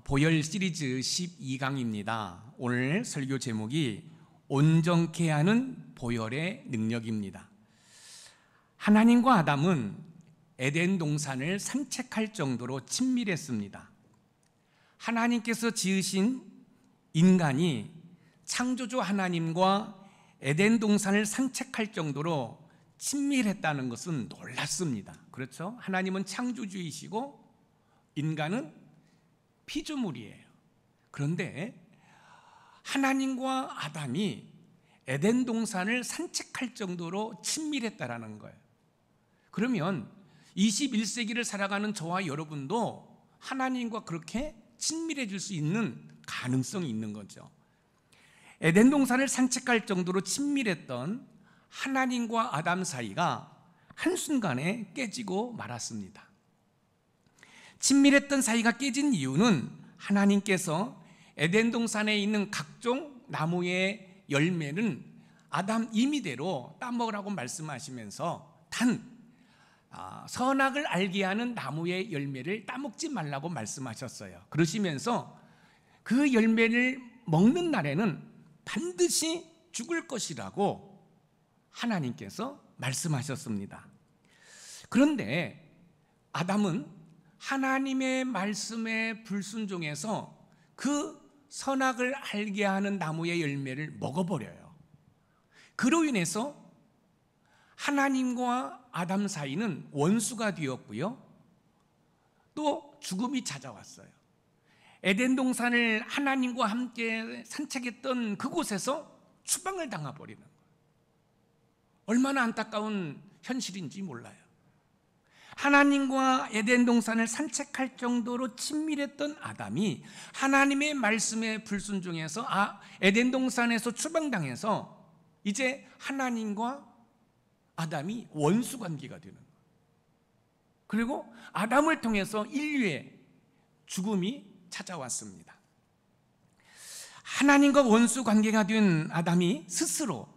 보혈 시리즈 12강입니다. 오늘 설교 제목이 온전케 하는 보혈의 능력입니다. 하나님과 아담은 에덴 동산을 산책할 정도로 친밀했습니다. 하나님께서 지으신 인간이 창조주 하나님과 에덴 동산을 산책할 정도로 친밀했다는 것은 놀랍습니다. 그렇죠? 하나님은 창조주이시고 인간은 피조물이에요. 그런데 하나님과 아담이 에덴 동산을 산책할 정도로 친밀했다라는 거예요. 그러면 21세기를 살아가는 저와 여러분도 하나님과 그렇게 친밀해질 수 있는 가능성이 있는 거죠. 에덴 동산을 산책할 정도로 친밀했던 하나님과 아담 사이가 한순간에 깨지고 말았습니다. 친밀했던 사이가 깨진 이유는 하나님께서 에덴 동산에 있는 각종 나무의 열매는 아담 임의대로 따먹으라고 말씀하시면서 단 선악을 알게 하는 나무의 열매를 따먹지 말라고 말씀하셨어요. 그러시면서 그 열매를 먹는 날에는 반드시 죽을 것이라고 하나님께서 말씀하셨습니다. 그런데 아담은 하나님의 말씀에 불순종해서 그 선악을 알게 하는 나무의 열매를 먹어버려요. 그로 인해서 하나님과 아담 사이는 원수가 되었고요, 또 죽음이 찾아왔어요. 에덴 동산을 하나님과 함께 산책했던 그곳에서 추방을 당해버리는 거예요. 얼마나 안타까운 현실인지 몰라요. 하나님과 에덴 동산을 산책할 정도로 친밀했던 아담이 하나님의 말씀에 불순종해서 에덴 동산에서 추방당해서 이제 하나님과 아담이 원수 관계가 되는 거예요. 그리고 아담을 통해서 인류의 죽음이 찾아왔습니다. 하나님과 원수 관계가 된 아담이 스스로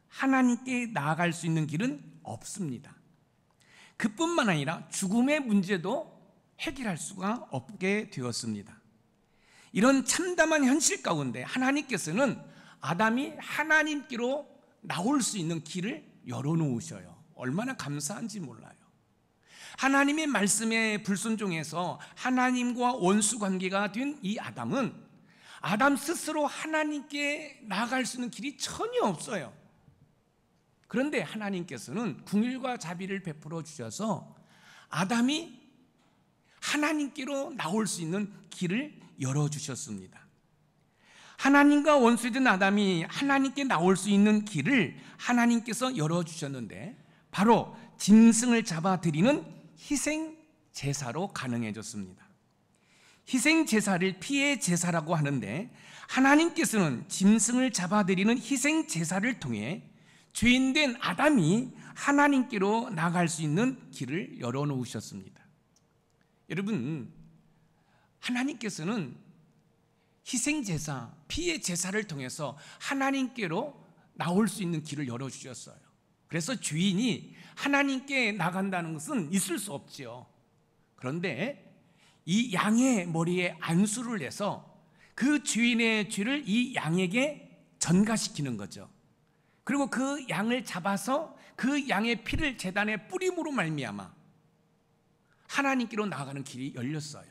하나님께 나아갈 수 있는 길은 없습니다. 그뿐만 아니라 죽음의 문제도 해결할 수가 없게 되었습니다. 이런 참담한 현실 가운데 하나님께서는 아담이 하나님께로 나올 수 있는 길을 열어놓으셔요. 얼마나 감사한지 몰라요. 하나님의 말씀에 불순종해서 하나님과 원수 관계가 된 이 아담은 아담 스스로 하나님께 나아갈 수 있는 길이 전혀 없어요. 그런데 하나님께서는 긍휼과 자비를 베풀어 주셔서 아담이 하나님께로 나올 수 있는 길을 열어주셨습니다. 하나님과 원수된 아담이 하나님께 나올 수 있는 길을 하나님께서 열어주셨는데 바로 짐승을 잡아드리는 희생제사로 가능해졌습니다. 희생제사를 피해 제사라고 하는데 하나님께서는 짐승을 잡아드리는 희생제사를 통해 죄인된 아담이 하나님께로 나갈 수 있는 길을 열어놓으셨습니다. 여러분, 하나님께서는 희생제사, 피해 제사를 통해서 하나님께로 나올 수 있는 길을 열어주셨어요. 그래서 죄인이 하나님께 나간다는 것은 있을 수 없지요. 그런데 이 양의 머리에 안수를 내서 그 죄인의 죄를 이 양에게 전가시키는 거죠. 그리고 그 양을 잡아서 그 양의 피를 제단에 뿌림으로 말미암아 하나님께로 나아가는 길이 열렸어요.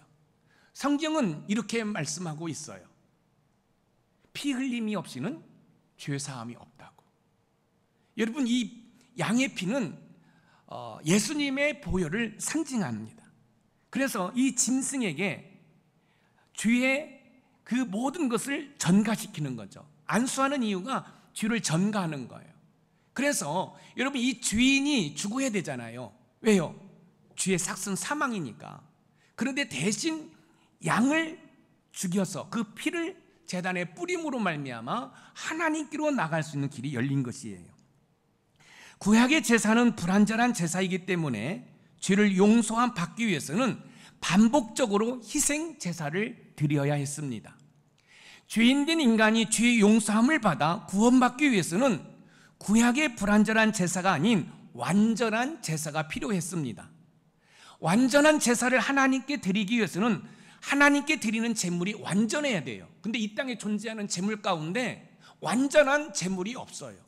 성경은 이렇게 말씀하고 있어요. 피 흘림이 없이는 죄사함이 없다고. 여러분, 이 양의 피는 예수님의 보혈을 상징합니다. 그래서 이 짐승에게 죄의 그 모든 것을 전가시키는 거죠. 안수하는 이유가 죄를 전가하는 거예요. 그래서 여러분, 이 죄인이 죽어야 되잖아요. 왜요? 죄의 삭은 사망이니까. 그런데 대신 양을 죽여서 그 피를 제단에 뿌림으로 말미암아 하나님께로 나갈 수 있는 길이 열린 것이에요. 구약의 제사는 불완전한 제사이기 때문에 죄를 용서함 받기 위해서는 반복적으로 희생 제사를 드려야 했습니다. 죄인된 인간이 죄의 용서함을 받아 구원받기 위해서는 구약의 불완전한 제사가 아닌 완전한 제사가 필요했습니다. 완전한 제사를 하나님께 드리기 위해서는 하나님께 드리는 제물이 완전해야 돼요. 근데 이 땅에 존재하는 제물 가운데 완전한 제물이 없어요.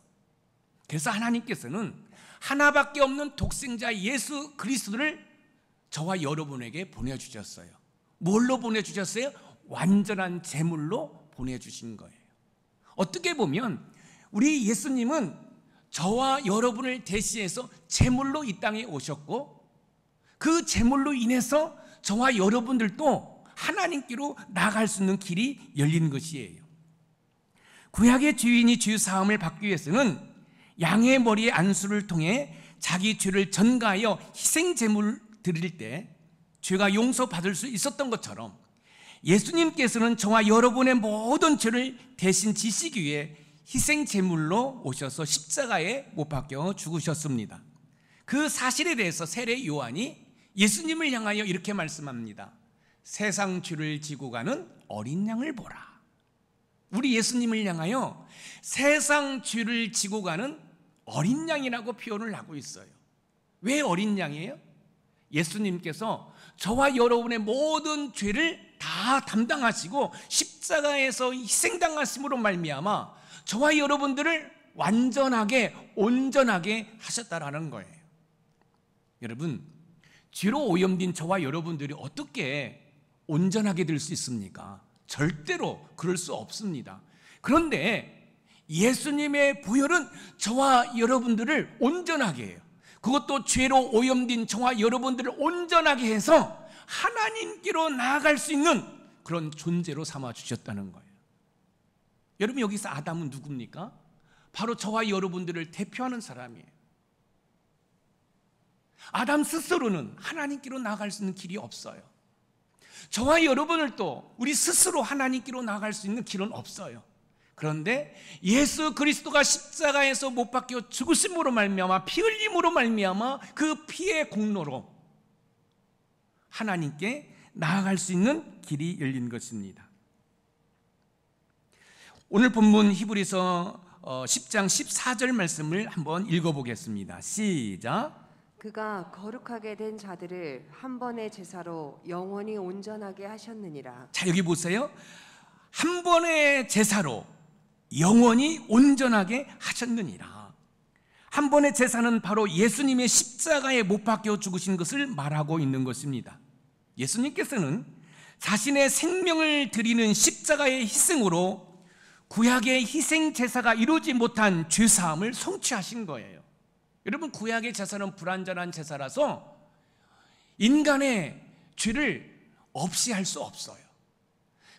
그래서 하나님께서는 하나밖에 없는 독생자 예수 그리스도를 저와 여러분에게 보내주셨어요. 뭘로 보내주셨어요? 완전한 제물로 보내주신 거예요. 어떻게 보면 우리 예수님은 저와 여러분을 대신해서 제물로 이 땅에 오셨고, 그 제물로 인해서 저와 여러분들도 하나님께로 나아갈 수 있는 길이 열린 것이에요. 구약의 주인이 죄 사함을 받기 위해서는 양의 머리의 안수를 통해 자기 죄를 전가하여 희생 제물을 드릴 때 죄가 용서받을 수 있었던 것처럼, 예수님께서는 저와 여러분의 모든 죄를 대신 지시기 위해 희생 제물로 오셔서 십자가에 못 박혀 죽으셨습니다. 그 사실에 대해서 세례 요한이 예수님을 향하여 이렇게 말씀합니다. 세상 죄를 지고 가는 어린 양을 보라. 우리 예수님을 향하여 세상 죄를 지고 가는 어린 양이라고 표현을 하고 있어요. 왜 어린 양이에요? 예수님께서 저와 여러분의 모든 죄를 다 담당하시고 십자가에서 희생당하심으로 말미암아 저와 여러분들을 완전하게 온전하게 하셨다라는 거예요. 여러분, 죄로 오염된 저와 여러분들이 어떻게 온전하게 될 수 있습니까? 절대로 그럴 수 없습니다. 그런데 예수님의 보혈은 저와 여러분들을 온전하게 해요. 그것도 죄로 오염된 저와 여러분들을 온전하게 해서 하나님께로 나아갈 수 있는 그런 존재로 삼아 주셨다는 거예요. 여러분, 여기서 아담은 누굽니까? 바로 저와 여러분들을 대표하는 사람이에요. 아담 스스로는 하나님께로 나아갈 수 있는 길이 없어요. 저와 여러분들도 우리 스스로 하나님께로 나아갈 수 있는 길은 없어요. 그런데 예수 그리스도가 십자가에서 못 박혀 죽으심으로 말미암아, 피 흘림으로 말미암아 그 피의 공로로 하나님께 나아갈 수 있는 길이 열린 것입니다. 오늘 본문 히브리서 10장 14절 말씀을 한번 읽어보겠습니다. 시작. 그가 거룩하게 된 자들을 한 번의 제사로 영원히 온전하게 하셨느니라. 자, 여기 보세요. 한 번의 제사로 영원히 온전하게 하셨느니라. 한 번의 제사는 바로 예수님의 십자가에 못 박혀 죽으신 것을 말하고 있는 것입니다. 예수님께서는 자신의 생명을 드리는 십자가의 희생으로 구약의 희생 제사가 이루지 못한 죄사함을 성취하신 거예요. 여러분, 구약의 제사는 불완전한 제사라서 인간의 죄를 없이 할 수 없어요.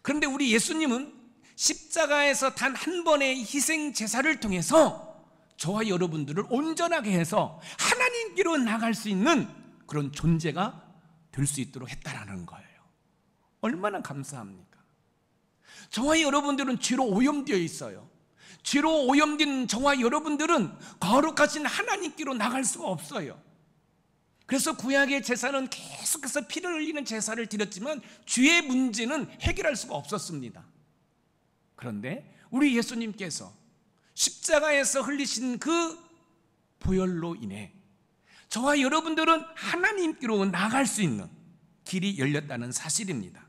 그런데 우리 예수님은 십자가에서 단 한 번의 희생 제사를 통해서 저와 여러분들을 온전하게 해서 하나님께로 나갈 수 있는 그런 존재가 될 수 있도록 했다라는 거예요. 얼마나 감사합니까? 저와 여러분들은 죄로 오염되어 있어요. 죄로 오염된 저와 여러분들은 거룩하신 하나님께로 나갈 수가 없어요. 그래서 구약의 제사는 계속해서 피를 흘리는 제사를 드렸지만 죄의 문제는 해결할 수가 없었습니다. 그런데 우리 예수님께서 십자가에서 흘리신 그 보혈로 인해 저와 여러분들은 하나님께로 나갈 수 있는 길이 열렸다는 사실입니다.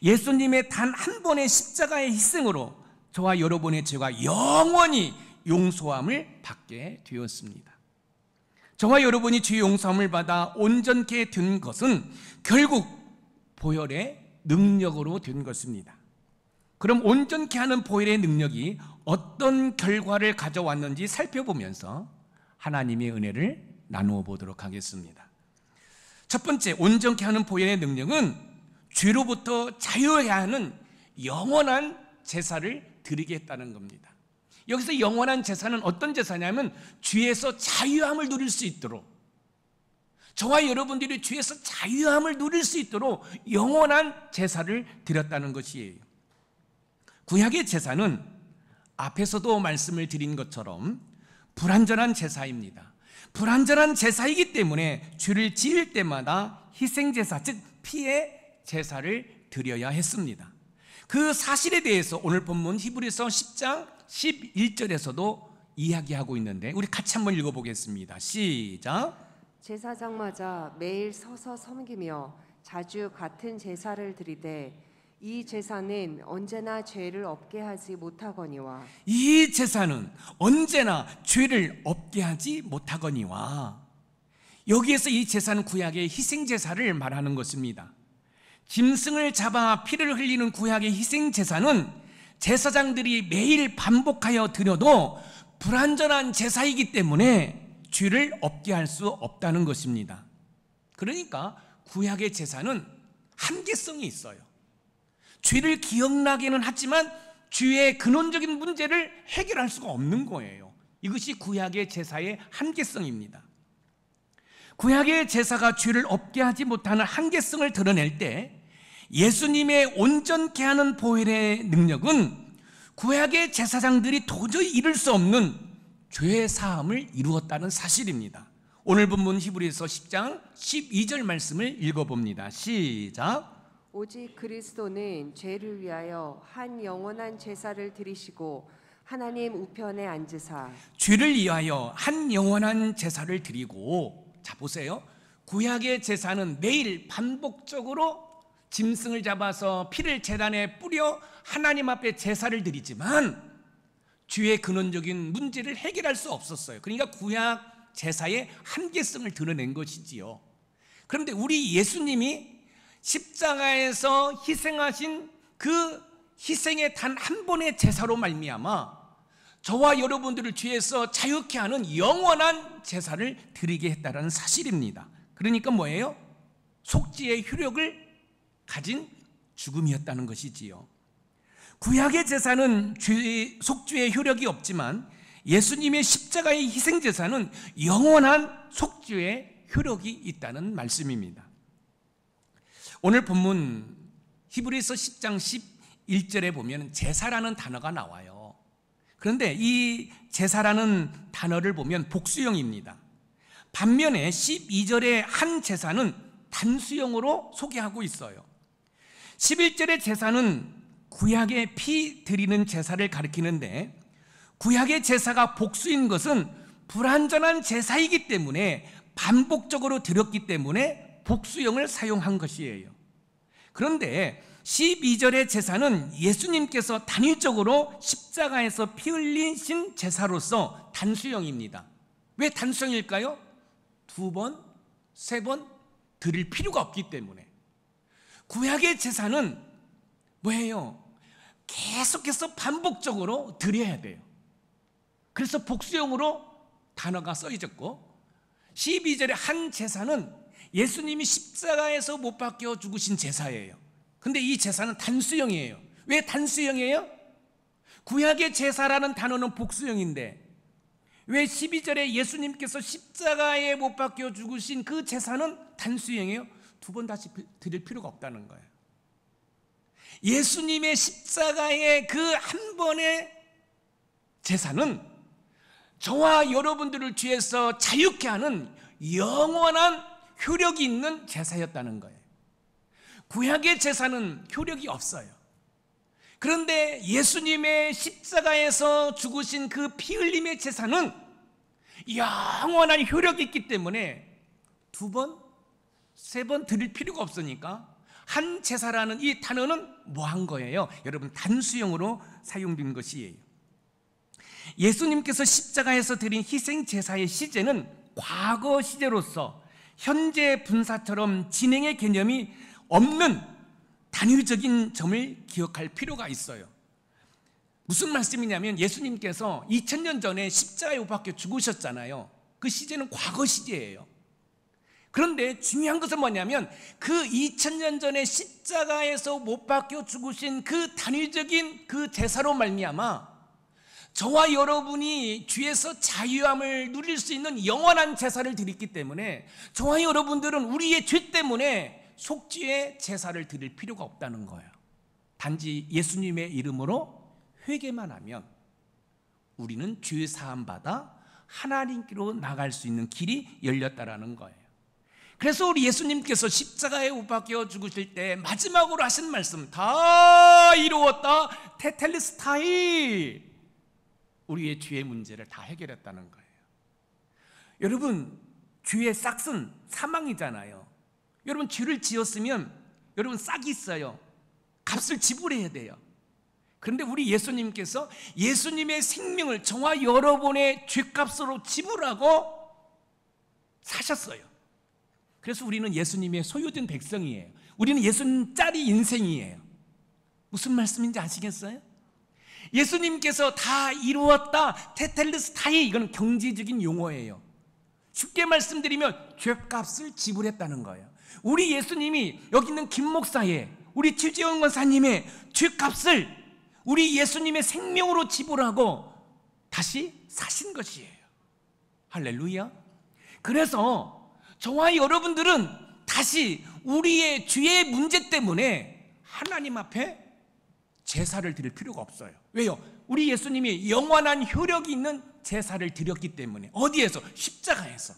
예수님의 단 한 번의 십자가의 희생으로 저와 여러분의 죄가 영원히 용서함을 받게 되었습니다. 저와 여러분이 죄 용서함을 받아 온전케 된 것은 결국 보혈의 능력으로 된 것입니다. 그럼 온전케 하는 보혈의 능력이 어떤 결과를 가져왔는지 살펴보면서 하나님의 은혜를 나누어 보도록 하겠습니다. 첫 번째, 온전케 하는 보혈의 능력은 죄로부터 자유해야 하는 영원한 제사를 드리게 했다는 겁니다. 여기서 영원한 제사는 어떤 제사냐면 죄에서 자유함을 누릴 수 있도록, 저와 여러분들이 죄에서 자유함을 누릴 수 있도록 영원한 제사를 드렸다는 것이에요. 구약의 제사는 앞에서도 말씀을 드린 것처럼 불완전한 제사입니다. 불완전한 제사이기 때문에 죄를 지을 때마다 희생제사, 즉 피의 제사를 드려야 했습니다. 그 사실에 대해서 오늘 본문 히브리서 10장 11절에서도 이야기하고 있는데 우리 같이 한번 읽어보겠습니다. 시작. 제사장마다 매일 서서 섬기며 자주 같은 제사를 드리되 이 제사는 언제나 죄를 없게 하지 못하거니와 이 제사는 언제나 죄를 없게 하지 못하거니와. 여기에서 이 제사는 구약의 희생 제사를 말하는 것입니다. 짐승을 잡아 피를 흘리는 구약의 희생 제사는 제사장들이 매일 반복하여 드려도 불완전한 제사이기 때문에 죄를 없게 할 수 없다는 것입니다. 그러니까 구약의 제사는 한계성이 있어요. 죄를 기억나게는 하지만 죄의 근원적인 문제를 해결할 수가 없는 거예요. 이것이 구약의 제사의 한계성입니다. 구약의 제사가 죄를 없게 하지 못하는 한계성을 드러낼 때 예수님의 온전케 하는 보혈의 능력은 구약의 제사장들이 도저히 이룰 수 없는 죄 사함을 이루었다는 사실입니다. 오늘 본문 히브리서 10장 12절 말씀을 읽어봅니다. 시작. 오직 그리스도는 죄를 위하여 한 영원한 제사를 드리시고 하나님 우편에 앉으사 죄를 위하여 한 영원한 제사를 드리고. 자 보세요. 구약의 제사는 매일 반복적으로 짐승을 잡아서 피를 제단에 뿌려 하나님 앞에 제사를 드리지만 죄의 근원적인 문제를 해결할 수 없었어요. 그러니까 구약 제사의 한계성을 드러낸 것이지요. 그런데 우리 예수님이 십자가에서 희생하신 그 희생의 단 한 번의 제사로 말미암아 저와 여러분들을 죄에서 자유케 하는 영원한 제사를 드리게 했다는 사실입니다. 그러니까 뭐예요? 속죄의 효력을 가진 죽음이었다는 것이지요. 구약의 제사는 속죄의 효력이 없지만 예수님의 십자가의 희생 제사는 영원한 속죄의 효력이 있다는 말씀입니다. 오늘 본문 히브리서 10장 11절에 보면 제사라는 단어가 나와요. 그런데 이 제사라는 단어를 보면 복수형입니다. 반면에 12절의 한 제사는 단수형으로 소개하고 있어요. 11절의 제사는 구약의 피 드리는 제사를 가리키는데 구약의 제사가 복수인 것은 불완전한 제사이기 때문에 반복적으로 드렸기 때문에 복수형을 사용한 것이에요. 그런데 12절의 제사는 예수님께서 단일적으로 십자가에서 피 흘리신 제사로서 단수형입니다. 왜 단수형일까요? 2번, 3번 드릴 필요가 없기 때문에. 구약의 제사는 뭐예요? 계속해서 반복적으로 드려야 돼요. 그래서 복수형으로 단어가 써있었고 12절의 한 제사는 예수님이 십자가에서 못 박혀 죽으신 제사예요. 근데 이 제사는 단수형이에요. 왜 단수형이에요? 구약의 제사라는 단어는 복수형인데 왜 12절에 예수님께서 십자가에 못 박혀 죽으신 그 제사는 단수형이에요? 2번 다시 드릴 필요가 없다는 거예요. 예수님의 십자가의 그 한 번의 제사는 저와 여러분들을 죄에서 자유케 하는 영원한 효력이 있는 제사였다는 거예요. 구약의 제사는 효력이 없어요. 그런데 예수님의 십자가에서 죽으신 그 피 흘림의 제사는 영원한 효력이 있기 때문에 2번, 3번 드릴 필요가 없으니까 한 제사라는 이 단어는 뭐한 거예요? 여러분 단수형으로 사용된 것이에요. 예수님께서 십자가에서 드린 희생 제사의 시제는 과거 시제로서 현재 분사처럼 진행의 개념이 없는 단위적인 점을 기억할 필요가 있어요. 무슨 말씀이냐면 예수님께서 2000년 전에 십자가에 못 박혀 죽으셨잖아요. 그 시제는 과거 시제예요. 그런데 중요한 것은 뭐냐면 그 2000년 전에 십자가에서 못 박혀 죽으신 그 단위적인 그 제사로 말미암아 저와 여러분이 죄에서 자유함을 누릴 수 있는 영원한 제사를 드렸기 때문에 저와 여러분들은 우리의 죄 때문에 속죄의 제사를 드릴 필요가 없다는 거예요. 단지 예수님의 이름으로 회개만 하면 우리는 죄 사함 받아 하나님께로 나갈 수 있는 길이 열렸다라는 거예요. 그래서 우리 예수님께서 십자가에 못 박혀 죽으실 때 마지막으로 하신 말씀, 다 이루었다 테텔레스타이, 우리의 죄의 문제를 다 해결했다는 거예요. 여러분, 죄의 싹은 사망이잖아요. 여러분, 죄를 지었으면 여러분 싹이 있어요. 값을 지불해야 돼요. 그런데 우리 예수님께서 예수님의 생명을 저와 여러분의 죄값으로 지불하고 사셨어요. 그래서 우리는 예수님의 소유된 백성이에요. 우리는 예수님 짤이 인생이에요. 무슨 말씀인지 아시겠어요? 예수님께서 다 이루었다, 테텔르스타이, 이건 경제적인 용어예요. 쉽게 말씀드리면 죄값을 지불했다는 거예요. 우리 예수님이 여기 있는 김 목사의, 우리 최재원 권사님의 죄값을 우리 예수님의 생명으로 지불하고 다시 사신 것이에요. 할렐루야. 그래서 저와 여러분들은 다시 우리의 죄의 문제 때문에 하나님 앞에 제사를 드릴 필요가 없어요. 왜요? 우리 예수님이 영원한 효력이 있는 제사를 드렸기 때문에. 어디에서? 십자가에서.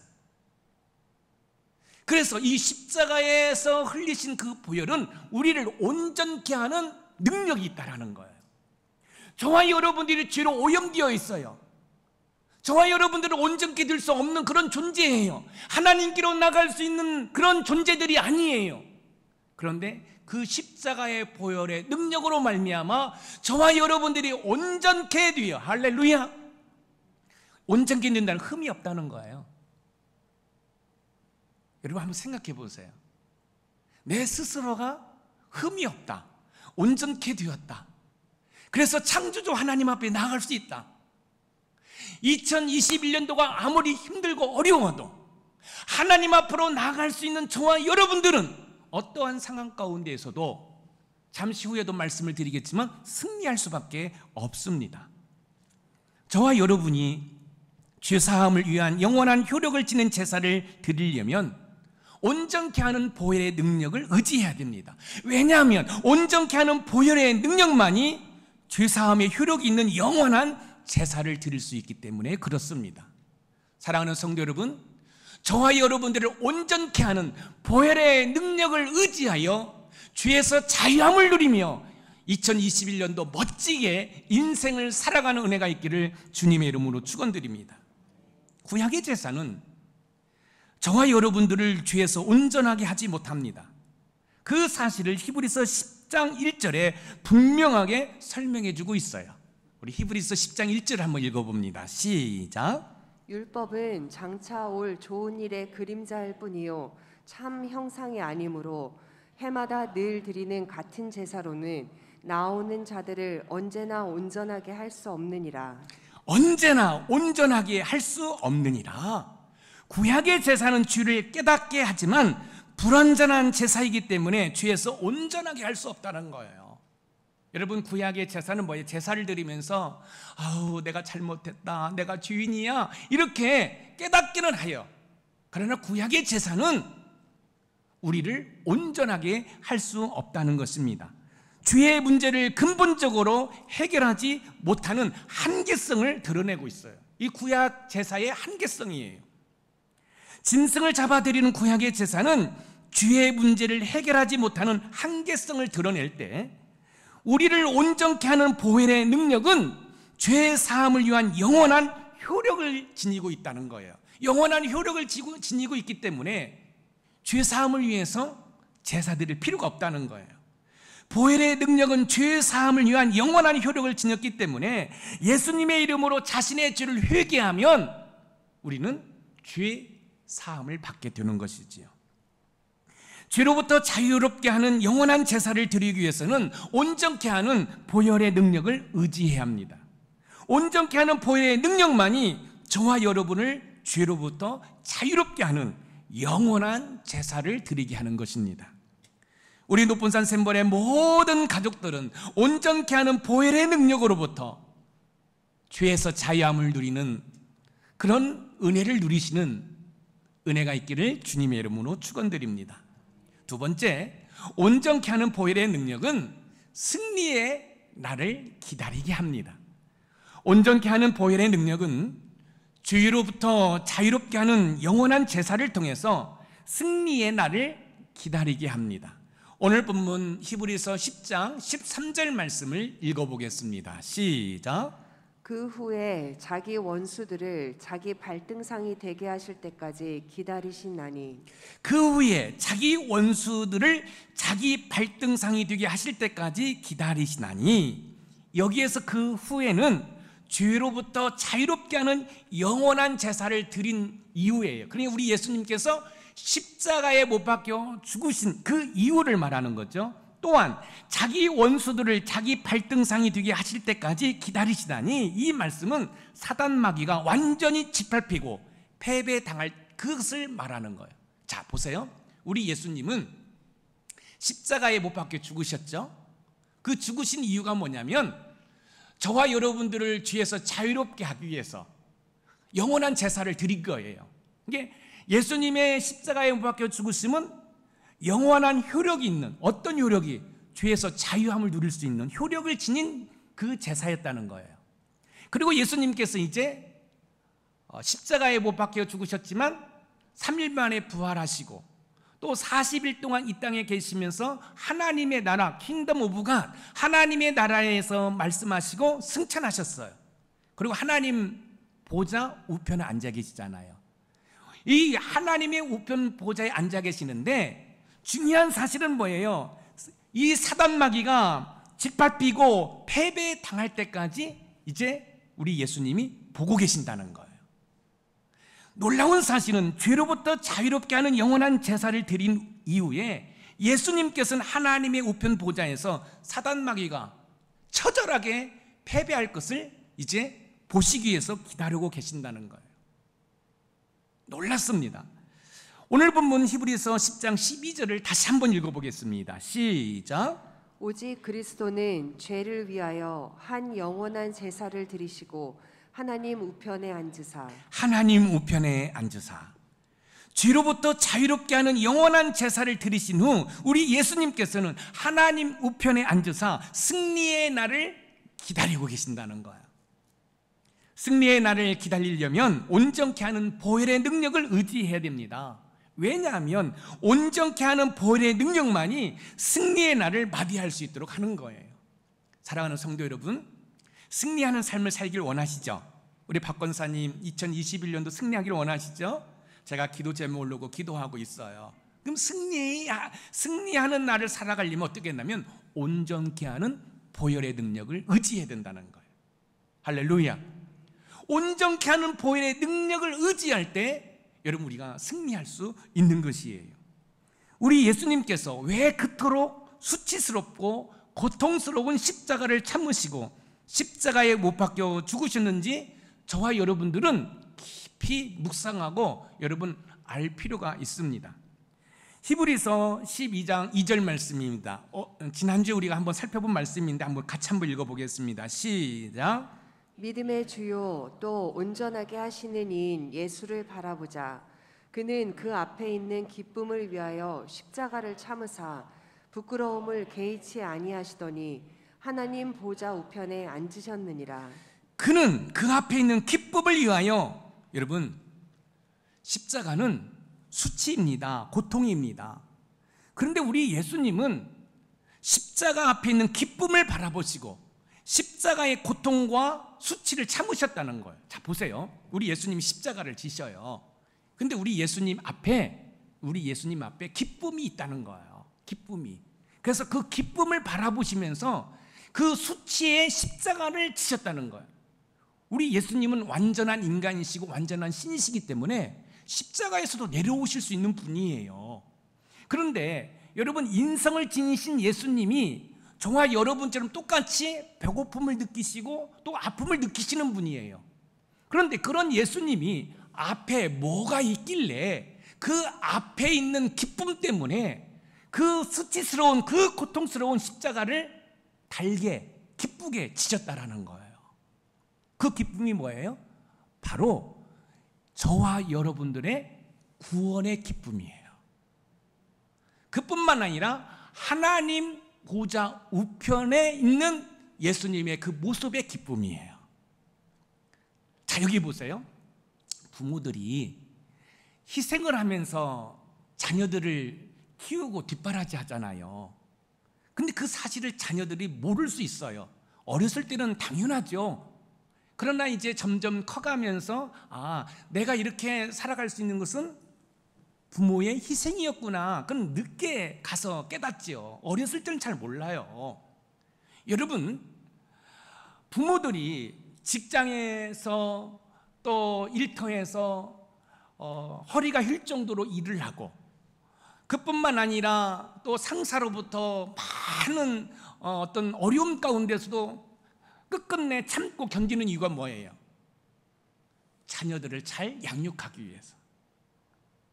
그래서 이 십자가에서 흘리신 그 보혈은 우리를 온전케 하는 능력이 있다는 거예요. 저와 여러분들이 죄로 오염되어 있어요. 저와 여러분들은 온전케 될 수 없는 그런 존재예요. 하나님께로 나갈 수 있는 그런 존재들이 아니에요. 그런데 그 십자가의 보혈의 능력으로 말미암아 저와 여러분들이 온전케 되어, 할렐루야, 온전케 된다는 흠이 없다는 거예요. 여러분 한번 생각해 보세요. 내 스스로가 흠이 없다, 온전케 되었다. 그래서 창조주 하나님 앞에 나아갈 수 있다. 2021년도가 아무리 힘들고 어려워도 하나님 앞으로 나아갈 수 있는 저와 여러분들은 어떠한 상황 가운데에서도 잠시 후에도 말씀을 드리겠지만 승리할 수밖에 없습니다. 저와 여러분이 죄사함을 위한 영원한 효력을 지닌 제사를 드리려면 온전케 하는 보혈의 능력을 의지해야 됩니다. 왜냐하면 온전케 하는 보혈의 능력만이 죄사함의 효력이 있는 영원한 제사를 드릴 수 있기 때문에 그렇습니다. 사랑하는 성도 여러분, 저와 여러분들을 온전케 하는 보혈의 능력을 의지하여 죄에서 자유함을 누리며 2021년도 멋지게 인생을 살아가는 은혜가 있기를 주님의 이름으로 축원드립니다. 구약의 제사는 저와 여러분들을 죄에서 온전하게 하지 못합니다. 그 사실을 히브리서 10장 1절에 분명하게 설명해 주고 있어요. 우리 히브리서 10장 1절을 한번 읽어봅니다. 시작. 율법은 장차 올 좋은 일의 그림자일 뿐이요 참 형상이 아니므로 해마다 늘 드리는 같은 제사로는 나오는 자들을 언제나 온전하게 할 수 없느니라. 언제나 온전하게 할 수 없느니라. 구약의 제사는 죄를 깨닫게 하지만 불완전한 제사이기 때문에 죄에서 온전하게 할 수 없다는 거예요. 여러분, 구약의 제사는 뭐예요? 제사를 드리면서 아우 내가 잘못했다, 내가 죄인이야, 이렇게 깨닫기는 해요. 그러나 구약의 제사는 우리를 온전하게 할 수 없다는 것입니다. 죄의 문제를 근본적으로 해결하지 못하는 한계성을 드러내고 있어요. 이 구약 제사의 한계성이에요. 짐승을 잡아드리는 구약의 제사는 죄의 문제를 해결하지 못하는 한계성을 드러낼 때, 우리를 온전케 하는 보혈의 능력은 죄 사함을 위한 영원한 효력을 지니고 있다는 거예요. 영원한 효력을 지니고 있기 때문에 죄 사함을 위해서 제사 드릴 필요가 없다는 거예요. 보혈의 능력은 죄 사함을 위한 영원한 효력을 지녔기 때문에 예수님의 이름으로 자신의 죄를 회개하면 우리는 죄 사함을 받게 되는 것이지요. 죄로부터 자유롭게 하는 영원한 제사를 드리기 위해서는 온전케 하는 보혈의 능력을 의지해야 합니다. 온전케 하는 보혈의 능력만이 저와 여러분을 죄로부터 자유롭게 하는 영원한 제사를 드리게 하는 것입니다. 우리 높은산 샘벌의 모든 가족들은 온전케 하는 보혈의 능력으로부터 죄에서 자유함을 누리는 그런 은혜를 누리시는 은혜가 있기를 주님의 이름으로 축원드립니다. 두 번째, 온전케 하는 보혈의 능력은 승리의 날을 기다리게 합니다. 온전케 하는 보혈의 능력은 죄로부터 자유롭게 하는 영원한 제사를 통해서 승리의 날을 기다리게 합니다. 오늘 본문 히브리서 10장 13절 말씀을 읽어보겠습니다. 시작. 그 후에 자기 원수들을 자기 발등상이 되게 하실 때까지 기다리시나니 그 후에 자기 원수들을 자기 발등상이 되게 하실 때까지 기다리시나니, 여기에서 그 후에는 죄로부터 자유롭게 하는 영원한 제사를 드린 이후예요. 그러니까 우리 예수님께서 십자가에 못 박혀 죽으신 그 이후를 말하는 거죠. 또한 자기 원수들을 자기 발등상이 되게 하실 때까지 기다리시다니, 이 말씀은 사단 마귀가 완전히 짓밟히고 패배당할 그것을 말하는 거예요. 자, 보세요. 우리 예수님은 십자가에 못 박혀 죽으셨죠. 그 죽으신 이유가 뭐냐면 저와 여러분들을 죄에서 자유롭게 하기 위해서 영원한 제사를 드린 거예요. 이게 예수님의 십자가에 못 박혀 죽으심은 영원한 효력이 있는, 어떤 효력이? 죄에서 자유함을 누릴 수 있는 효력을 지닌 그 제사였다는 거예요. 그리고 예수님께서 이제 십자가에 못 박혀 죽으셨지만 3일 만에 부활하시고 또 40일 동안 이 땅에 계시면서 하나님의 나라, 킹덤 오브 갓, 하나님의 나라에서 말씀하시고 승천하셨어요. 그리고 하나님 보좌 우편에 앉아 계시잖아요. 이 하나님의 우편 보좌에 앉아 계시는데 중요한 사실은 뭐예요? 이 사단 마귀가 짓밟히고 패배당할 때까지 이제 우리 예수님이 보고 계신다는 거예요. 놀라운 사실은 죄로부터 자유롭게 하는 영원한 제사를 드린 이후에 예수님께서는 하나님의 우편 보좌에서 사단 마귀가 처절하게 패배할 것을 이제 보시기 위해서 기다리고 계신다는 거예요. 놀랐습니다. 오늘 본문 히브리서 10장 12절을 다시 한번 읽어보겠습니다. 시작. 오직 그리스도는 죄를 위하여 한 영원한 제사를 드리시고 하나님 우편에 앉으사 죄로부터 자유롭게 하는 영원한 제사를 드리신 후 우리 예수님께서는 하나님 우편에 앉으사 승리의 날을 기다리고 계신다는 거예요. 승리의 날을 기다리려면 온전케 하는 보혈의 능력을 의지해야 됩니다. 왜냐하면 온전케 하는 보혈의 능력만이 승리의 날을 맞이할 수 있도록 하는 거예요. 사랑하는 성도 여러분, 승리하는 삶을 살길 원하시죠? 우리 박 권사님 2021년도 승리하기를 원하시죠? 제가 기도 제목을 놓고 기도하고 있어요. 그럼 승리하는 날을 살아가려면 어떻게 했냐면 온전케 하는 보혈의 능력을 의지해야 된다는 거예요. 할렐루야. 온전케 하는 보혈의 능력을 의지할 때 여러분 우리가 승리할 수 있는 것이에요. 우리 예수님께서 왜 그토록 수치스럽고 고통스러운 십자가를 참으시고 십자가에 못 박혀 죽으셨는지 저와 여러분들은 깊이 묵상하고 여러분 알 필요가 있습니다. 히브리서 12장 2절 말씀입니다. 지난주에 우리가 한번 살펴본 말씀인데 같이 한번 읽어보겠습니다. 시작. 믿음의 주요 또 온전하게 하시는 이인 예수를 바라보자. 그는 그 앞에 있는 기쁨을 위하여 십자가를 참으사 부끄러움을 개의치 아니하시더니 하나님 보좌 우편에 앉으셨느니라. 그는 그 앞에 있는 기쁨을 위하여, 여러분 십자가는 수치입니다. 고통입니다. 그런데 우리 예수님은 십자가 앞에 있는 기쁨을 바라보시고 십자가의 고통과 수치를 참으셨다는 거예요. 자, 보세요. 우리 예수님이 십자가를 지셔요. 근데 우리 예수님 앞에 기쁨이 있다는 거예요. 기쁨이. 그래서 그 기쁨을 바라보시면서 그 수치의 십자가를 지셨다는 거예요. 우리 예수님은 완전한 인간이시고 완전한 신이시기 때문에 십자가에서도 내려오실 수 있는 분이에요. 그런데 여러분, 인성을 지니신 예수님이 저와 여러분처럼 똑같이 배고픔을 느끼시고 또 아픔을 느끼시는 분이에요. 그런데 그런 예수님이 앞에 뭐가 있길래 그 앞에 있는 기쁨 때문에 그 수치스러운 그 고통스러운 십자가를 달게 기쁘게 지셨다라는 거예요. 그 기쁨이 뭐예요? 바로 저와 여러분들의 구원의 기쁨이에요. 그뿐만 아니라 하나님 보좌 우편에 있는 예수님의 그 모습의 기쁨이에요. 자, 여기 보세요. 부모들이 희생을 하면서 자녀들을 키우고 뒷바라지 하잖아요. 근데 그 사실을 자녀들이 모를 수 있어요. 어렸을 때는 당연하죠. 그러나 이제 점점 커가면서 내가 이렇게 살아갈 수 있는 것은 부모의 희생이었구나. 그건 늦게 가서 깨닫지요. 어렸을 때는 잘 몰라요. 여러분, 부모들이 직장에서 또 일터에서 허리가 힐 정도로 일을 하고, 그뿐만 아니라 또 상사로부터 많은 어떤 어려움 가운데서도 끝끝내 참고 견디는 이유가 뭐예요? 자녀들을 잘 양육하기 위해서.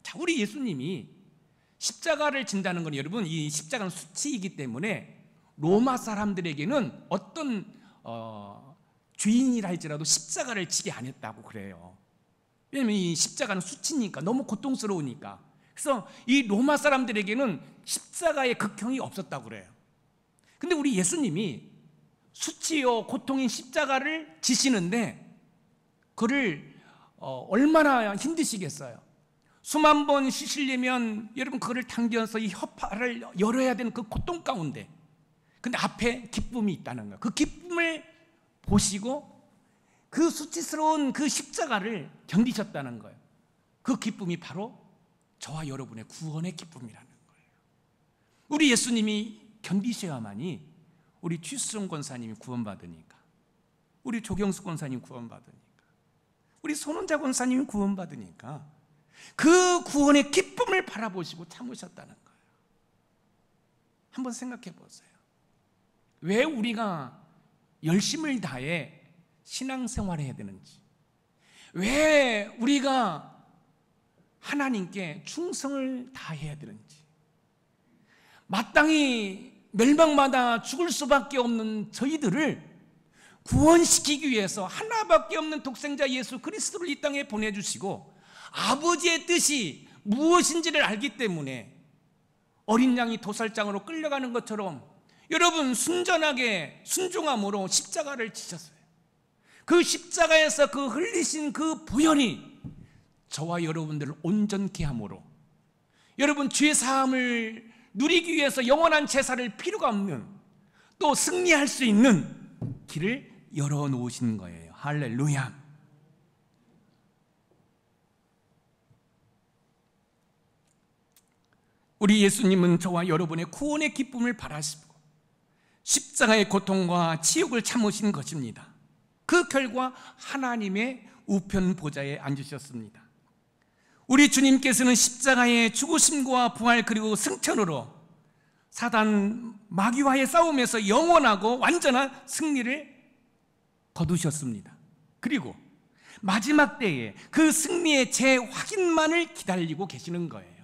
자, 우리 예수님이 십자가를 진다는 건, 여러분, 이 십자가는 수치이기 때문에 로마 사람들에게는 어떤 죄인이라 할지라도 십자가를 지게 안 했다고 그래요. 왜냐하면 이 십자가는 수치니까, 너무 고통스러우니까. 그래서 이 로마 사람들에게는 십자가의 극형이 없었다고 그래요. 근데 우리 예수님이 수치요 고통인 십자가를 지시는데 그를 얼마나 힘드시겠어요. 수만 번 쉬시려면 여러분 그거를 당겨서 이 혀파를 열어야 되는 그 고통 가운데, 근데 앞에 기쁨이 있다는 거예요. 그 기쁨을 보시고 그 수치스러운 그 십자가를 견디셨다는 거예요. 그 기쁨이 바로 저와 여러분의 구원의 기쁨이라는 거예요. 우리 예수님이 견디셔야만이 우리 최수정 권사님이 구원받으니까, 우리 조경수 권사님 구원받으니까, 우리 손원자 권사님이 구원받으니까 그 구원의 기쁨을 바라보시고 참으셨다는 거예요. 한번 생각해 보세요. 왜 우리가 열심을 다해 신앙생활을 해야 되는지, 왜 우리가 하나님께 충성을 다해야 되는지, 마땅히 멸망마다 죽을 수밖에 없는 저희들을 구원시키기 위해서 하나밖에 없는 독생자 예수 그리스도를 이 땅에 보내주시고, 아버지의 뜻이 무엇인지를 알기 때문에 어린 양이 도살장으로 끌려가는 것처럼 여러분 순전하게 순종함으로 십자가를 지셨어요. 그 십자가에서 그 흘리신 그 보혈이 저와 여러분들을 온전케 함으로, 여러분 죄 사함을 누리기 위해서 영원한 제사를 필요가 없는, 또 승리할 수 있는 길을 열어놓으신 거예요. 할렐루야. 우리 예수님은 저와 여러분의 구원의 기쁨을 바라시고 십자가의 고통과 치욕을 참으신 것입니다. 그 결과 하나님의 우편 보좌에 앉으셨습니다. 우리 주님께서는 십자가의 죽으심과 부활 그리고 승천으로 사단 마귀와의 싸움에서 영원하고 완전한 승리를 거두셨습니다. 그리고 마지막 때에 그 승리의 재확인만을 기다리고 계시는 거예요.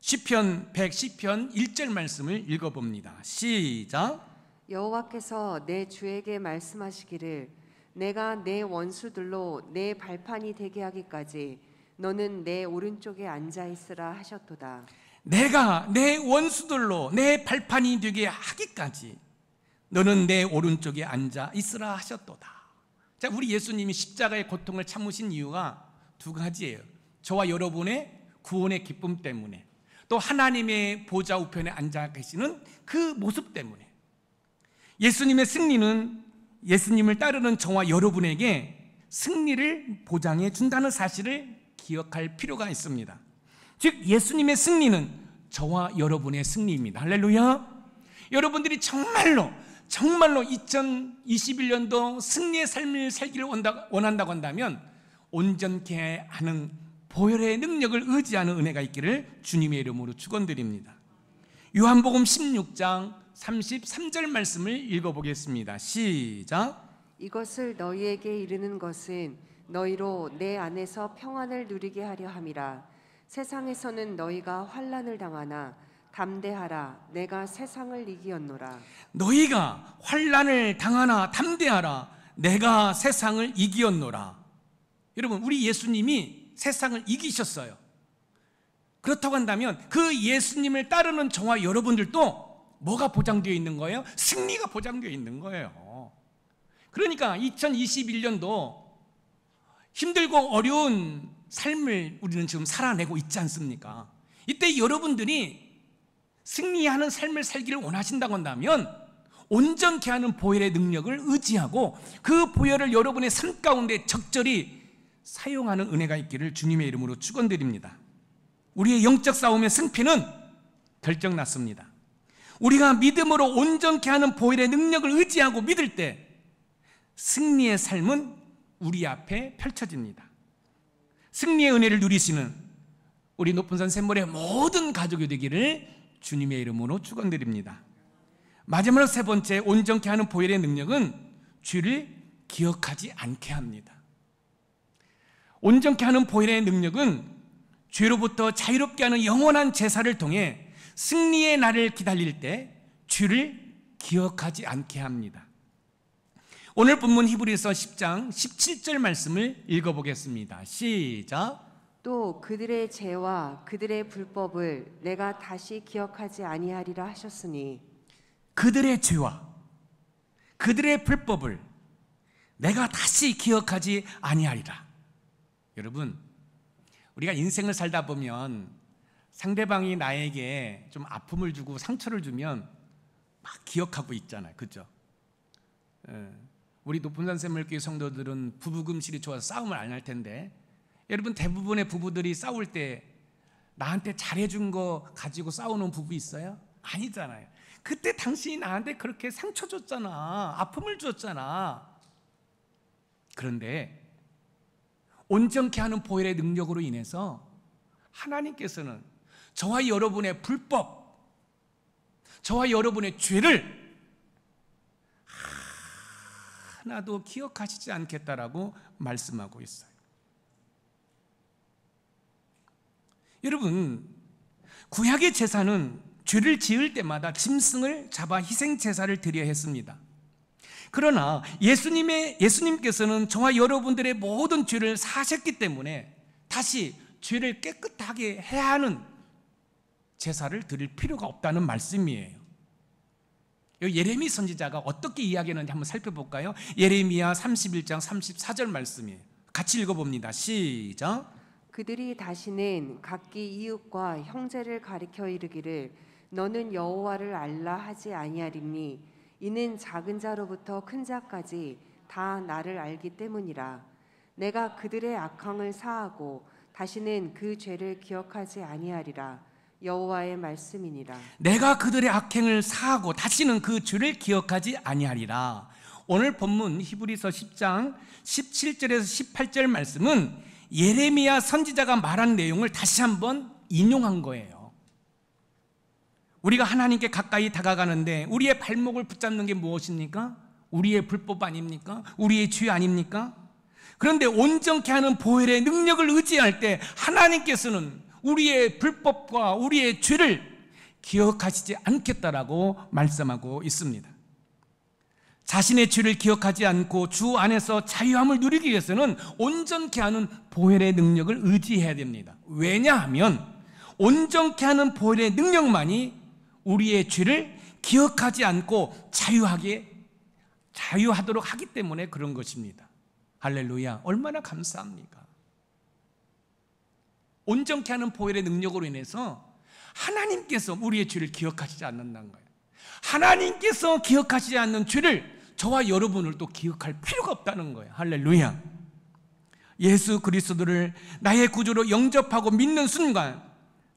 시편 110편 1절 말씀을 읽어봅니다. 시작. 여호와께서 내 주에게 말씀하시기를 내가 내 원수들로 내 발판이 되게 하기까지 너는 내 오른쪽에 앉아 있으라 하셨도다. 내가 내 원수들로 내 발판이 되게 하기까지 너는 내 오른쪽에 앉아 있으라 하셨도다. 자, 우리 예수님이 십자가의 고통을 참으신 이유가 두 가지예요. 저와 여러분의 구원의 기쁨 때문에, 또 하나님의 보좌 우편에 앉아 계시는 그 모습 때문에. 예수님의 승리는 예수님을 따르는 저와 여러분에게 승리를 보장해 준다는 사실을 기억할 필요가 있습니다. 즉 예수님의 승리는 저와 여러분의 승리입니다. 할렐루야. 여러분들이 정말로 2021년도 승리의 삶을 살기를 원한다고 한다면 온전케 하는 보혈의 능력을 의지하는 은혜가 있기를 주님의 이름으로 축원드립니다. 요한복음 16장 33절 말씀을 읽어보겠습니다. 시작. 이것을 너희에게 이르는 것은 너희로 내 안에서 평안을 누리게 하려 함이라. 세상에서는 너희가 환난을 당하나 담대하라. 내가 세상을 이기었노라. 너희가 환난을 당하나 담대하라. 내가 세상을 이기었노라. 여러분, 우리 예수님이 세상을 이기셨어요. 그렇다고 한다면 그 예수님을 따르는 저와 여러분들도 뭐가 보장되어 있는 거예요? 승리가 보장되어 있는 거예요. 그러니까 2021년도 힘들고 어려운 삶을 우리는 지금 살아내고 있지 않습니까? 이때 여러분들이 승리하는 삶을 살기를 원하신다고 한다면 온전케 하는 보혈의 능력을 의지하고 그 보혈을 여러분의 삶 가운데 적절히 사용하는 은혜가 있기를 주님의 이름으로 축원드립니다. 우리의 영적 싸움의 승패는 결정났습니다. 우리가 믿음으로 온전케 하는 보혈의 능력을 의지하고 믿을 때 승리의 삶은 우리 앞에 펼쳐집니다. 승리의 은혜를 누리시는 우리 높은산 샘물의 모든 가족이 되기를 주님의 이름으로 축원드립니다. 마지막으로 세 번째, 온전케 하는 보혈의 능력은 죄를 기억하지 않게 합니다. 온전케 하는 보혈의 능력은 죄로부터 자유롭게 하는 영원한 제사를 통해 승리의 날을 기다릴 때 죄를 기억하지 않게 합니다. 오늘 본문 히브리서 10장 17절 말씀을 읽어보겠습니다. 시작. 또 그들의 죄와 그들의 불법을 내가 다시 기억하지 아니하리라 하셨으니 그들의 죄와 그들의 불법을 내가 다시 기억하지 아니하리라. 여러분, 우리가 인생을 살다 보면 상대방이 나에게 좀 아픔을 주고 상처를 주면 막 기억하고 있잖아요. 그렇죠? 우리 높은산 샘물교회 성도들은 부부금실이 좋아서 싸움을 안 할 텐데, 여러분 대부분의 부부들이 싸울 때 나한테 잘해준 거 가지고 싸우는 부부 있어요? 아니잖아요. 그때 당신이 나한테 그렇게 상처 줬잖아, 아픔을 줬잖아. 그런데 온전케 하는 보혈의 능력으로 인해서 하나님께서는 저와 여러분의 불법, 저와 여러분의 죄를 하나도 기억하시지 않겠다라고 말씀하고 있어요. 여러분, 구약의 제사는 죄를 지을 때마다 짐승을 잡아 희생 제사를 드려야 했습니다. 그러나 예수님께서는 저와 여러분들의 모든 죄를 사셨기 때문에 다시 죄를 깨끗하게 해야 하는 제사를 드릴 필요가 없다는 말씀이에요. 예레미 선지자가 어떻게 이야기하는지 한번 살펴볼까요? 예레미야 31장 34절 말씀이에요. 같이 읽어봅니다. 시작. 그들이 다시는 각기 이웃과 형제를 가리켜 이르기를 너는 여호와를 알라 하지 아니하리니 이는 작은 자로부터 큰 자까지 다 나를 알기 때문이라. 내가 그들의 악행을 사하고 다시는 그 죄를 기억하지 아니하리라. 여호와의 말씀이니라. 내가 그들의 악행을 사하고 다시는 그 죄를 기억하지 아니하리라. 오늘 본문 히브리서 10장 17절에서 18절 말씀은 예레미야 선지자가 말한 내용을 다시 한번 인용한 거예요. 우리가 하나님께 가까이 다가가는데 우리의 발목을 붙잡는 게 무엇입니까? 우리의 불법 아닙니까? 우리의 죄 아닙니까? 그런데 온전케 하는 보혈의 능력을 의지할 때 하나님께서는 우리의 불법과 우리의 죄를 기억하시지 않겠다라고 말씀하고 있습니다. 자신의 죄를 기억하지 않고 주 안에서 자유함을 누리기 위해서는 온전케 하는 보혈의 능력을 의지해야 됩니다. 왜냐하면 온전케 하는 보혈의 능력만이 우리의 죄를 기억하지 않고 자유하도록 하기 때문에 그런 것입니다. 할렐루야, 얼마나 감사합니까? 온전케 하는 보혈의 능력으로 인해서 하나님께서 우리의 죄를 기억하시지 않는다는 거예요. 하나님께서 기억하시지 않는 죄를 저와 여러분을 또 기억할 필요가 없다는 거예요. 할렐루야. 예수 그리스도를 나의 구주로 영접하고 믿는 순간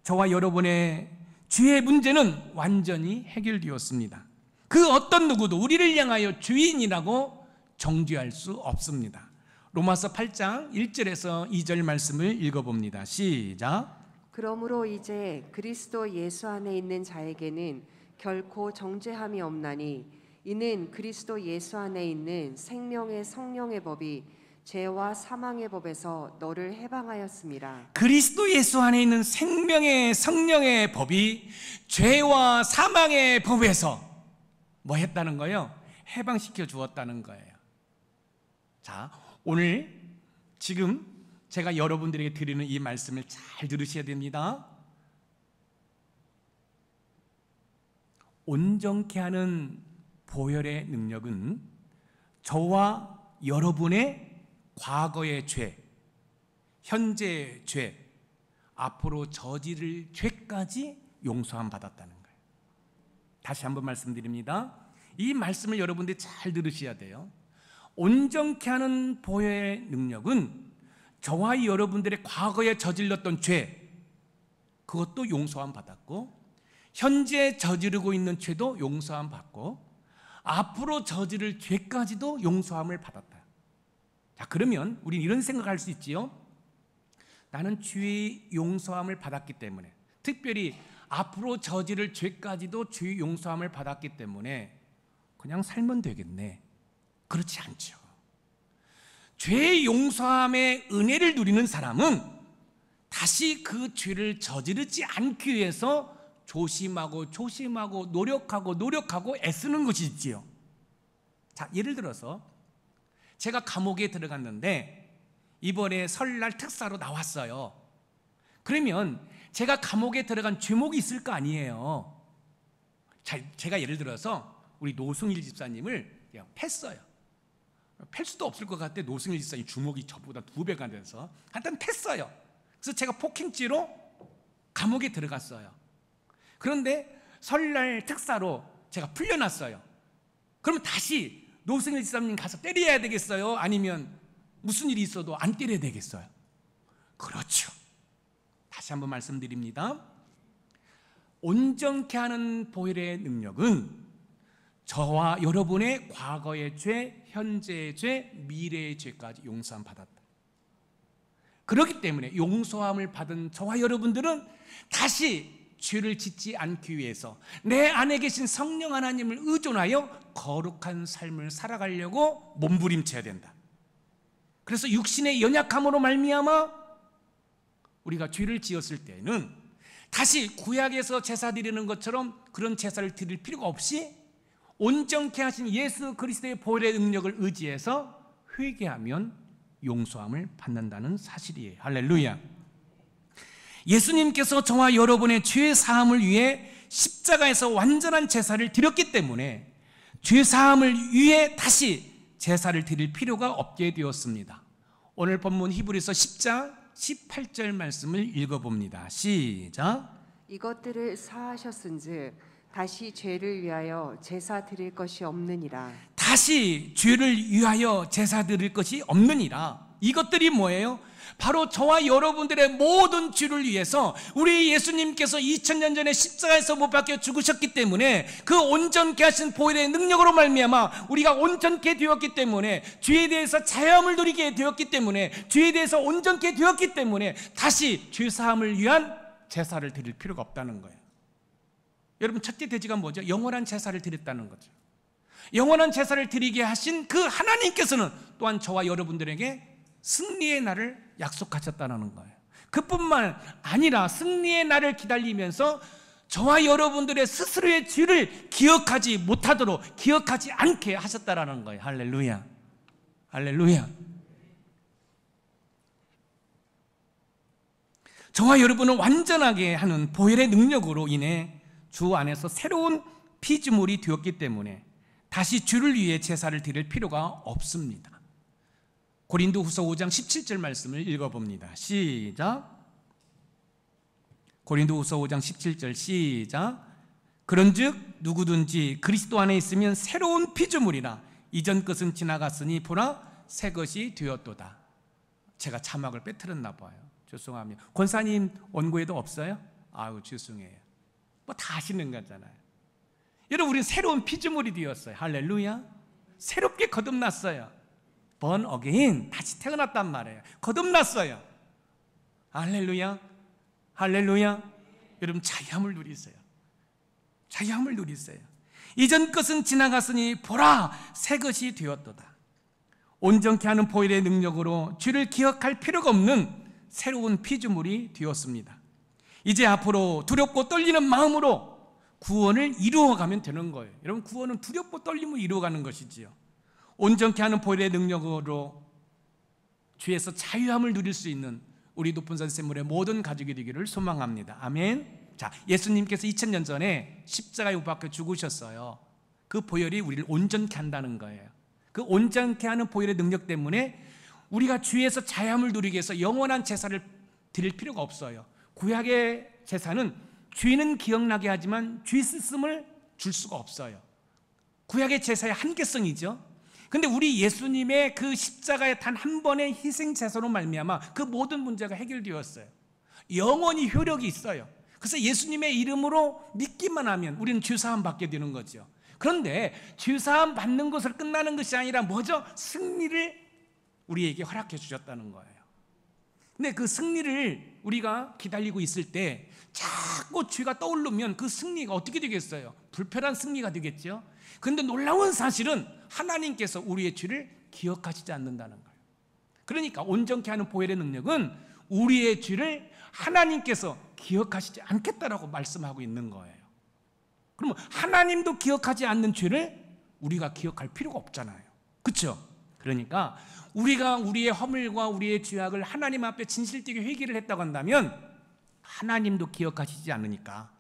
저와 여러분의 죄의 문제는 완전히 해결되었습니다. 그 어떤 누구도 우리를 향하여 죄인이라고 정죄할 수 없습니다. 로마서 8장 1절에서 2절 말씀을 읽어봅니다. 시작. 그러므로 이제 그리스도 예수 안에 있는 자에게는 결코 정죄함이 없나니 이는 그리스도 예수 안에 있는 생명의 성령의 법이 죄와 사망의 법에서 너를 해방하였습니다. 그리스도 예수 안에 있는 생명의 성령의 법이 죄와 사망의 법에서 뭐 했다는 거예요? 해방시켜 주었다는 거예요. 자, 오늘 지금 제가 여러분들에게 드리는 이 말씀을 잘 들으셔야 됩니다. 온전케 하는 보혈의 능력은 저와 여러분의 과거의 죄, 현재의 죄, 앞으로 저지를 죄까지 용서함 받았다는 거예요. 다시 한번 말씀드립니다. 이 말씀을 여러분들이 잘 들으셔야 돼요. 온전케 하는 보혈의 능력은 저와 여러분들의 과거에 저질렀던 죄, 그것도 용서함 받았고, 현재 저지르고 있는 죄도 용서함 받고, 앞으로 저지를 죄까지도 용서함을 받았다. 자, 그러면 우리는 이런 생각할 수 있지요. 나는 죄의 용서함을 받았기 때문에, 특별히 앞으로 저지를 죄까지도 죄의 용서함을 받았기 때문에 그냥 살면 되겠네. 그렇지 않죠. 죄의 용서함의 은혜를 누리는 사람은 다시 그 죄를 저지르지 않기 위해서 조심하고 노력하고 애쓰는 것이지요. 자, 예를 들어서 제가 감옥에 들어갔는데 이번에 설날 특사로 나왔어요. 그러면 제가 감옥에 들어간 죄목이 있을 거 아니에요. 자, 제가 예를 들어서 우리 노승일 집사님을 그냥 팼어요. 팰 수도 없을 것 같아. 노승일 집사님 주먹이 저보다 2배가 돼서 한단 팼어요. 그래서 제가 폭행죄로 감옥에 들어갔어요. 그런데 설날 특사로 제가 풀려났어요. 그러면 다시 노승일 집사님 가서 때려야 되겠어요? 아니면 무슨 일이 있어도 안 때려야 되겠어요? 그렇죠. 다시 한번 말씀드립니다. 온전케 하는 보혈의 능력은 저와 여러분의 과거의 죄, 현재의 죄, 미래의 죄까지 용서함 받았다. 그렇기 때문에 용서함을 받은 저와 여러분들은 다시 죄를 짓지 않기 위해서 내 안에 계신 성령 하나님을 의존하여 거룩한 삶을 살아가려고 몸부림쳐야 된다. 그래서 육신의 연약함으로 말미암아 우리가 죄를 지었을 때는 다시 구약에서 제사 드리는 것처럼 그런 제사를 드릴 필요가 없이 온전케 하신 예수 그리스도의 보혈의 능력을 의지해서 회개하면 용서함을 받는다는 사실이에요. 할렐루야. 예수님께서 저와 여러분의 죄 사함을 위해 십자가에서 완전한 제사를 드렸기 때문에 죄 사함을 위해 다시 제사를 드릴 필요가 없게 되었습니다. 오늘 본문 히브리서 10장 18절 말씀을 읽어봅니다. 시작. 이것들을 사하셨은즉 다시 죄를 위하여 제사 드릴 것이 없느니라. 다시 죄를 위하여 제사 드릴 것이 없느니라. 이것들이 뭐예요? 바로 저와 여러분들의 모든 죄를 위해서 우리 예수님께서 2000년 전에 십자가에서 못 박혀 죽으셨기 때문에 그 온전케 하신 보혈의 능력으로 말미암아 우리가 온전케 되었기 때문에 죄에 대해서 자유함을 누리게 되었기 때문에 죄에 대해서 온전케 되었기 때문에 다시 죄 사함을 위한 제사를 드릴 필요가 없다는 거예요. 여러분, 첫째 대지가 뭐죠? 영원한 제사를 드렸다는 거죠. 영원한 제사를 드리게 하신 그 하나님께서는 또한 저와 여러분들에게 승리의 날을 약속하셨다는 거예요. 그뿐만 아니라 승리의 날을 기다리면서 저와 여러분들의 스스로의 죄를 기억하지 못하도록, 기억하지 않게 하셨다는 거예요. 할렐루야. 할렐루야. 저와 여러분을 완전하게 하는 보혈의 능력으로 인해 주 안에서 새로운 피조물이 되었기 때문에 다시 주를 위해 제사를 드릴 필요가 없습니다. 고린도후서 5장 17절 말씀을 읽어봅니다. 시작. 고린도후서 5장 17절 시작. 그런즉 누구든지 그리스도 안에 있으면 새로운 피조물이라 이전 것은 지나갔으니 보라 새 것이 되었도다. 제가 자막을 빼뜨렸나 봐요. 죄송합니다. 권사님 원고에도 없어요? 아유, 죄송해요. 뭐 다 아시는 거잖아요. 여러분, 우리는 새로운 피조물이 되었어요. 할렐루야. 새롭게 거듭났어요. born again, 다시 태어났단 말이에요. 거듭났어요. 할렐루야. 할렐루야. 여러분, 자유함을 누리세요. 자유함을 누리세요. 이전 것은 지나갔으니 보라 새 것이 되었도다. 온전케 하는 보혈의 능력으로 죄를 기억할 필요가 없는 새로운 피조물이 되었습니다. 이제 앞으로 두렵고 떨리는 마음으로 구원을 이루어가면 되는 거예요. 여러분, 구원은 두렵고 떨림으로 이루어가는 것이지요. 온전케 하는 보혈의 능력으로 죄에서 자유함을 누릴 수 있는 우리 높은 선생님의 모든 가족이 되기를 소망합니다. 아멘. 자, 예수님께서 2000년 전에 십자가에 못 박혀 죽으셨어요. 그 보혈이 우리를 온전케 한다는 거예요. 그 온전케 하는 보혈의 능력 때문에 우리가 죄에서 자유함을 누리기 위해서 영원한 제사를 드릴 필요가 없어요. 구약의 제사는 죄는 기억나게 하지만 죄 쓰심을 줄 수가 없어요. 구약의 제사의 한계성이죠. 근데 우리 예수님의 그 십자가의 단 한 번의 희생 제사로 말미암아 그 모든 문제가 해결되었어요. 영원히 효력이 있어요. 그래서 예수님의 이름으로 믿기만 하면 우리는 죄사함 받게 되는 거죠. 그런데 죄사함 받는 것으로 끝나는 것이 아니라 뭐죠? 승리를 우리에게 허락해 주셨다는 거예요. 근데 그 승리를 우리가 기다리고 있을 때 자꾸 죄가 떠오르면 그 승리가 어떻게 되겠어요? 불편한 승리가 되겠죠. 그런데 놀라운 사실은 하나님께서 우리의 죄를 기억하시지 않는다는 거예요. 그러니까 온전케 하는 보혈의 능력은 우리의 죄를 하나님께서 기억하시지 않겠다라고 말씀하고 있는 거예요. 그러면 하나님도 기억하지 않는 죄를 우리가 기억할 필요가 없잖아요. 그렇죠? 그러니까 우리가 우리의 허물과 우리의 죄악을 하나님 앞에 진실되게 회개를 했다고 한다면 하나님도 기억하시지 않으니까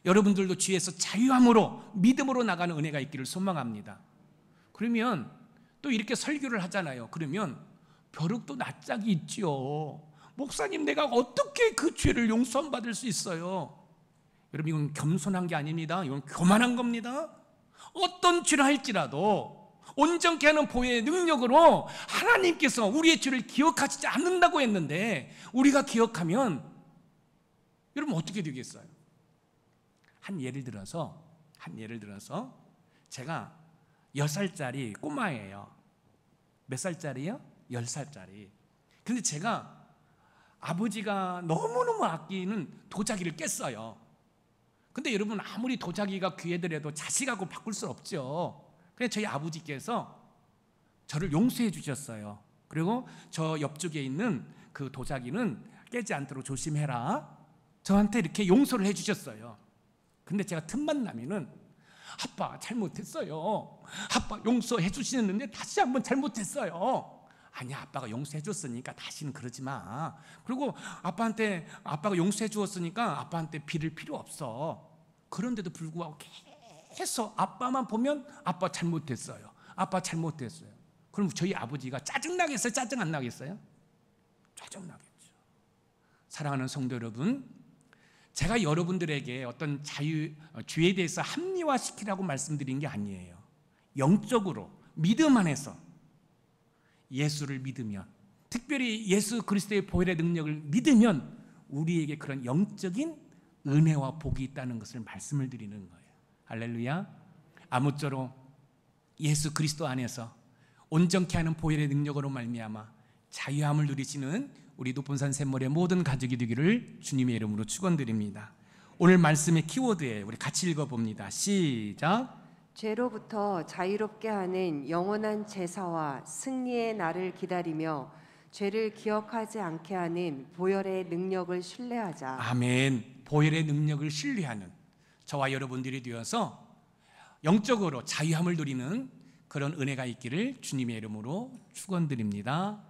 여러분들도 죄에서 자유함으로 믿음으로 나가는 은혜가 있기를 소망합니다. 그러면 또 이렇게 설교를 하잖아요. 그러면 벼룩도 낯짝이 있죠. 목사님, 내가 어떻게 그 죄를 용서함 받을 수 있어요? 여러분, 이건 겸손한 게 아닙니다. 이건 교만한 겁니다. 어떤 죄를 할지라도 온전케 하는 보혈의 능력으로 하나님께서 우리의 죄를 기억하시지 않는다고 했는데 우리가 기억하면 여러분 어떻게 되겠어요? 한 예를 들어서 제가 10살짜리 꼬마예요. 몇 살짜리요? 10살짜리. 근데 제가 아버지가 너무너무 아끼는 도자기를 깼어요. 근데 여러분, 아무리 도자기가 귀하더라도 자식하고 바꿀 수 없죠. 그래서 저희 아버지께서 저를 용서해 주셨어요. 그리고 저 옆쪽에 있는 그 도자기는 깨지 않도록 조심해라, 저한테 이렇게 용서를 해 주셨어요. 근데 제가 틈만 나면은 아빠 잘못했어요, 아빠 용서해 주시는데 다시 한번 잘못했어요. 아니야, 아빠가 용서해 줬으니까 다시는 그러지 마. 그리고 아빠가 용서해 주었으니까 아빠한테 빌을 필요 없어. 그런데도 불구하고 계속 아빠만 보면 아빠 잘못했어요, 아빠 잘못했어요. 그럼 저희 아버지가 짜증나겠어요? 짜증 안 나겠어요? 짜증나겠죠. 사랑하는 성도 여러분, 제가 여러분들에게 어떤 죄에 대해서 합리화시키라고 말씀드린 게 아니에요. 영적으로 믿음 안에서 예수를 믿으면, 특별히 예수 그리스도의 보혈의 능력을 믿으면 우리에게 그런 영적인 은혜와 복이 있다는 것을 말씀을 드리는 거예요. 할렐루야. 아무쪼록 예수 그리스도 안에서 온전케 하는 보혈의 능력으로 말미암아 자유함을 누리시는 우리 높은산 샘물의 모든 가족이 되기를 주님의 이름으로 축원드립니다. 오늘 말씀의 키워드예요. 우리 같이 읽어봅니다. 시작. 죄로부터 자유롭게 하는 영원한 제사와 승리의 날을 기다리며 죄를 기억하지 않게 하는 보혈의 능력을 신뢰하자. 아멘. 보혈의 능력을 신뢰하는 저와 여러분들이 되어서 영적으로 자유함을 누리는 그런 은혜가 있기를 주님의 이름으로 축원드립니다.